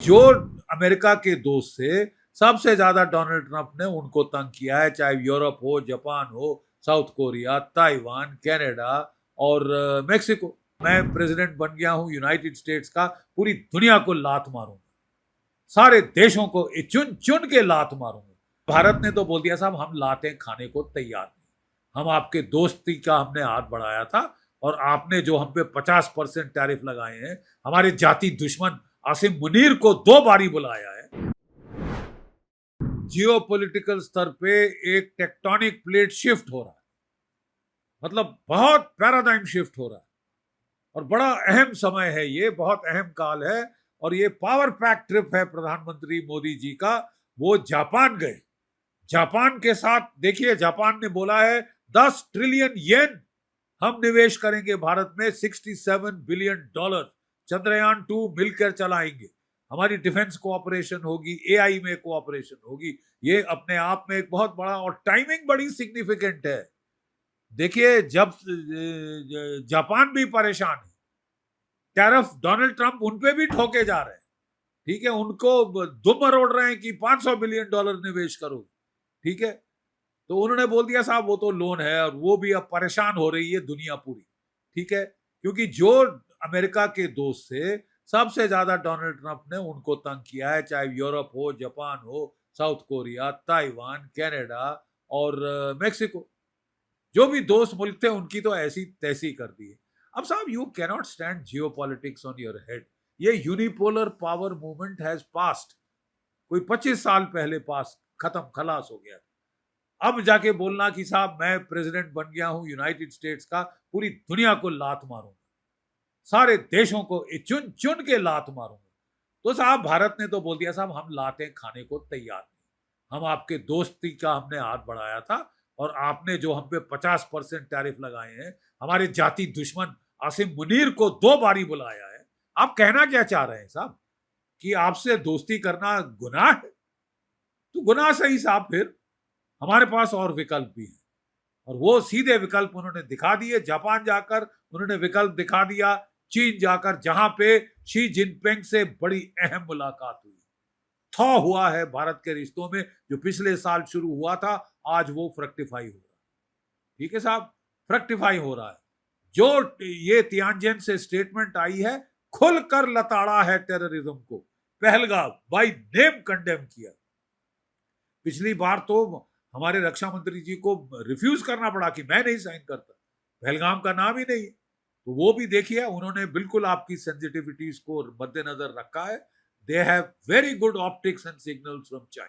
जो अमेरिका के दोस्त थे सबसे ज्यादा डोनाल्ड ट्रंप ने उनको तंग किया है, चाहे यूरोप हो, जापान हो, साउथ कोरिया, ताइवान, कनाडा और मेक्सिको। मैं प्रेसिडेंट बन गया हूं यूनाइटेड स्टेट्स का, पूरी दुनिया को लात मारूंगा, सारे देशों को चुन चुन के लात मारूंगा। भारत ने तो बोल दिया साहब हम लाते खाने को तैयार नहीं, हम आपके दोस्ती का हमने हाथ बढ़ाया था और आपने जो हम पे 50% टैरिफ लगाए हैं, हमारे जाति दुश्मन आसिम मुनीर को 2 बारी बुलाया है। जियो पॉलिटिकल स्तर पे एक टेक्टोनिक प्लेट शिफ्ट हो रहा है, मतलब बहुत पैराडाइम शिफ्ट हो रहा है और बड़ा अहम समय है, ये बहुत अहम काल है। और ये पावर पैक ट्रिप है प्रधानमंत्री मोदी जी का। वो जापान गए, जापान के साथ देखिए, जापान ने बोला है 10 ट्रिलियन येन हम निवेश करेंगे भारत में, $67 बिलियन चंद्रयान 2 मिलकर चलाएंगे, हमारी डिफेंस कोऑपरेशन होगी, एआई में कोऑपरेशन होगी। ये अपने आप में एक बहुत बड़ा और टाइमिंग बड़ी सिग्निफिकेंट है। देखिए जब जापान भी परेशान है, टैरिफ डोनाल्ड ट्रंप उनपे भी ठोके जा रहे हैं, ठीक है, उनको दुम मरोड़ रहे हैं कि $500 बिलियन निवेश करो, ठीक है। तो उन्होंने बोल दिया साहब वो तो लोन है, और वो भी अब परेशान हो रही है दुनिया पूरी, ठीक है, क्योंकि जो अमेरिका के दोस्त थे सबसे ज्यादा डोनाल्ड ट्रंप ने उनको तंग किया है, चाहे यूरोप हो, जापान हो, साउथ कोरिया, ताइवान, कनाडा और मेक्सिको। जो भी दोस्त मुल्क थे उनकी तो ऐसी तैसी कर दी है। अब साहब you cannot stand geopolitics on your head. ये unipolar power movement has passed, कोई 25 साल पहले पास खत्म खलास हो गया। अब जाके बोलना कि साहब मैं प्रेसिडेंट बन गया हूं यूनाइटेड स्टेट्स का, पूरी दुनिया को लात मारूंगा, सारे देशों को चुन चुन के लात मारूंगा। तो साहब भारत ने तो बोल दिया साहब हम लाते खाने को तैयार नहीं, हम आपके दोस्ती का हमने हाथ बढ़ाया था और आपने जो हम पे 50% टैरिफ लगाए हैं, हमारे जाति दुश्मन आसिम मुनीर को 2 बारी बुलाया है। आप कहना क्या चाह रहे हैं साहब, कि आपसे दोस्ती करना गुनाह है? तो गुनाह सही साहब, फिर हमारे पास और विकल्प भी है, और वो सीधे विकल्प उन्होंने दिखा दिए। जापान जाकर उन्होंने विकल्प दिखा दिया, चीन जाकर जहां पे शी जिनपिंग से बड़ी अहम मुलाकात हुई, थॉ हुआ है भारत के रिश्तों में, जो पिछले साल शुरू हुआ था आज वो फ्रक्टिफाई हो रहा है, ठीक है साहब, फ्रक्टिफाई हो रहा है। जो ये तियानजिन से स्टेटमेंट आई है, खुलकर लताड़ा है टेररिज्म को, पहलगाम बाय नेम कंडेम किया। पिछली बार तो हमारे रक्षा मंत्री जी को रिफ्यूज करना पड़ा कि मैं नहीं साइन करता, पहलगाम का नाम ही नहीं है। तो वो भी देखिए, उन्होंने बिल्कुल आपकी सेंसिटिविटीज को मद्देनजर रखा है। They have very good optics and signals from China.